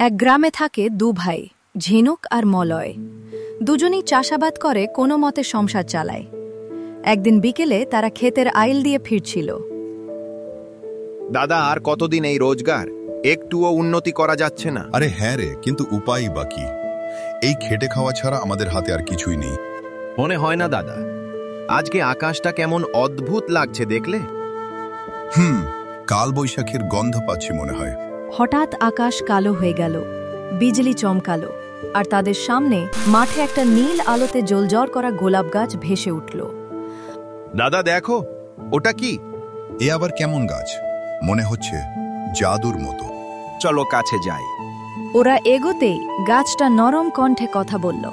এক গ্রামে থাকে দু ভাই, ঝিনুক আর মলয়। দুজনেই চাষাবাদ করে কোনো মতে সংসার চালায়। একদিন বিকেলে তারা ক্ষেতের আইল দিয়ে ফিরছিল। দাদা, আর কতদিন এই রোজগার? একটুও উন্নতি করা যাচ্ছে না। আরে হ্যাঁ রে, কিন্তু উপায়ই বাকি। এই খেটে খাওয়া ছাড়া আমাদের হাতে আর কিছুই নেই। মনে হয় না দাদা, আজকে আকাশটা কেমন অদ্ভুত লাগছে দেখলে? কাল বৈশাখীর গন্ধ পাচ্ছি মনে হয়। হঠাৎ আকাশ কালো হয়ে গেল, বিজলি চমকালো, আর তাদের সামনে মাঠে একটা নীল আলোতে জ্বলজ্বর করা গোলাপ গাছ ভেসে উঠল। দাদা দেখো, ওটা কি? এ আবার কেমন গাছ? মনে হচ্ছে জাদুর মতো। চলো কাছে যাই। ওরা এগোতেই গাছটা নরম কণ্ঠে কথা বলল।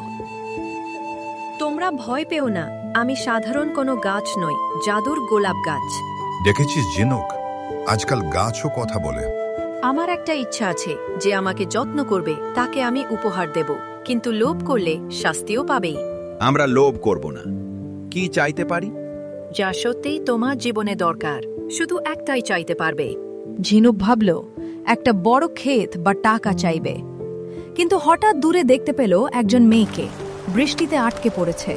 তোমরা ভয় পেও না, আমি সাধারণ কোনো গাছ নই, জাদুর গোলাপ গাছ। দেখেছিস ঝিনুক, আজকাল গাছও কথা বলে। আমার একটা ইচ্ছা আছে, যে আমাকে যত্ন করবে তাকে আমি উপহার দেব, কিন্তু লোভ করলে শাস্তিও পাবেই। আমরা লোভ করব না। কি চাইতে পারি? যা সত্যিই তোমার জীবনে দরকার, শুধু একটাই চাইতে পারবে। ঝিনুক ভাবল একটা বড় ক্ষেত বা টাকা চাইবে, কিন্তু হঠাৎ দূরে দেখতে পেল একজন মেয়েকে। বৃষ্টিতে আটকে পড়েছে,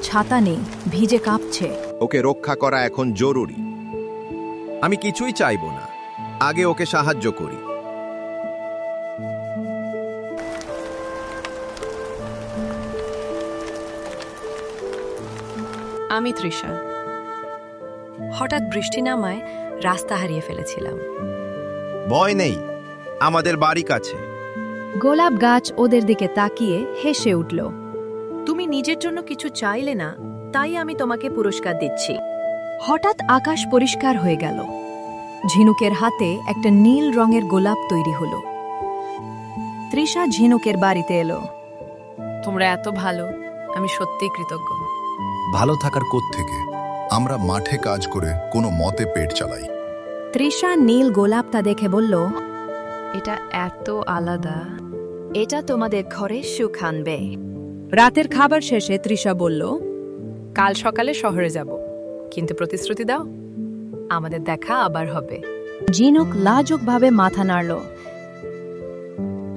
ছাতা নেই, ভিজে কাঁপছে। ওকে রক্ষা করা এখন জরুরি। আমি কিছুই চাইব না, আগে ওকে সাহায্য করি। আমি তৃষা। হঠাৎ বৃষ্টি নামায় রাস্তা হারিয়ে ফেলেছিলাম। ভয় নেই, আমাদের বাড়ি কাছে। গোলাপ গাছ ওদের দিকে তাকিয়ে হেসে উঠল। তুমি নিজের জন্য কিছু চাইলে না, তাই আমি তোমাকে পুরস্কার দিচ্ছি। হঠাৎ আকাশ পরিষ্কার হয়ে গেল। ঝিনুকের হাতে একটা নীল রঙের গোলাপ তৈরি হলো। তৃষা ঝিনুকের বাড়িতে এলো। তোমরা এত ভালো, আমি সত্যিই কৃতজ্ঞ। ভালো থাকার কোত্থেকে? আমরা মাঠে কাজ করে কোনো মতে পেট চালাই। তৃষা নীল গোলাপটা দেখে বলল, এটা এত আলাদা, এটা তোমাদের ঘরে সুখ আনবে। রাতের খাবার শেষে তৃষা বলল, কাল সকালে শহরে যাব, কিন্তু প্রতিশ্রুতি দাও আমাদের দেখা আবার হবে। ঝিনুক লাজুকভাবে মাথা নাড়ল।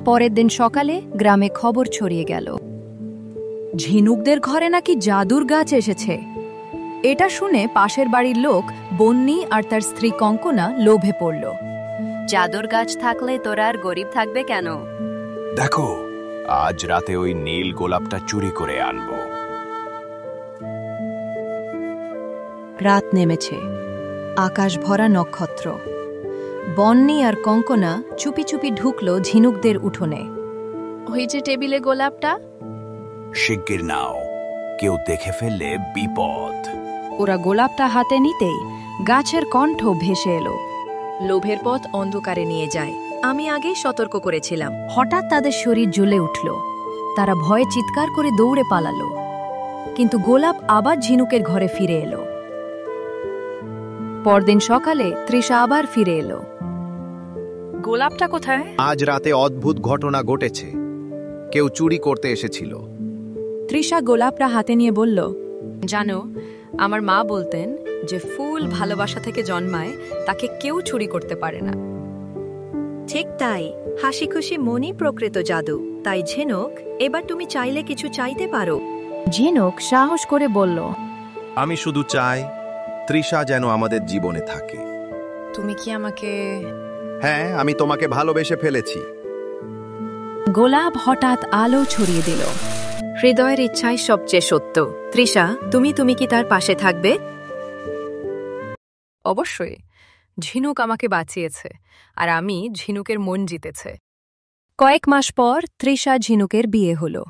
পরের দিন সকালে গ্রামে খবর ছড়িয়ে গেল, ঝিনুকদের ঘরে নাকি জাদুর গাছ এসেছে। এটা শুনে পাশের বাড়ির লোক বন্নি আর তার স্ত্রী কঙ্কনা লোভে পড়ল। জাদুর গাছ থাকলে তোরা আর গরিব থাকবে কেন? দেখো, আজ রাতে ওই নীল গোলাপটা চুরি করে আনবো। রাত নেমেছে, আকাশ ভরা নক্ষত্র। বন্নি আর কঙ্কনা চুপি চুপি ঢুকলো ঝিনুকদের উঠোনে। ওই যে টেবিলে গোলাপটা। শিগগির নাও, কেউ দেখে ফেললে বিপদ। ওরা গোলাপটা হাতে নিতেই গাছের কণ্ঠ ভেসে এলো, লোভের পথ অন্ধকারে নিয়ে যায়, আমি আগেই সতর্ক করেছিলাম। হঠাৎ তাদের শরীর জ্বলে উঠল। তারা ভয়ে চিৎকার করে দৌড়ে পালালো, কিন্তু গোলাপ আবার ঝিনুকের ঘরে ফিরে এলো। পরদিন সকালে তৃষা আবার ফিরে এলো। গোলাপটা কোথায়? আজ রাতে অদ্ভুত ঘটনা ঘটেছে, কেউ চুরি করতে এসেছিল। তৃষা গোলাপটা হাতে নিয়ে বলল, জানো, আমার মা বলতেন যে ফুল ভালোবাসা থেকে জন্মায়, তাকে কেউ চুরি করতে পারে না। ঠিক তাই, হাসি খুশি মনই প্রকৃত জাদু। তাই ঝিনুক, এবার তুমি চাইলে কিছু চাইতে পারো। ঝিনুক সাহস করে বলল, আমি শুধু চাই তৃষা যেন আমাদের জীবনে থাকে। তুমি কি আমাকে? হ্যাঁ, আমি তোমাকে ভালোবেসে ফেলেছি। গোলাপ হঠাৎ আলো ছড়িয়ে দিল। হৃদয়ের ইচ্ছাই সবচেয়ে সত্য। তৃষা, তুমি কি তার পাশে থাকবে? অবশ্যই। ঝিনুক আমাকে বাঁচিয়েছে, আর আমি ঝিনুকের মন জিতেছে। কয়েক মাস পর তৃষা ঝিনুকের বিয়ে হলো।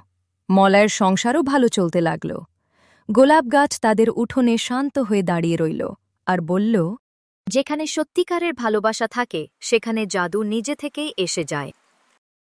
মলয়ের সংসারও ভালো চলতে লাগল। গোলাপ গাছ তাদের উঠোনে শান্ত হয়ে দাঁড়িয়ে রইল আর বলল, যেখানে সত্যিকারের ভালোবাসা থাকে সেখানে জাদু নিজে থেকেই এসে যায়।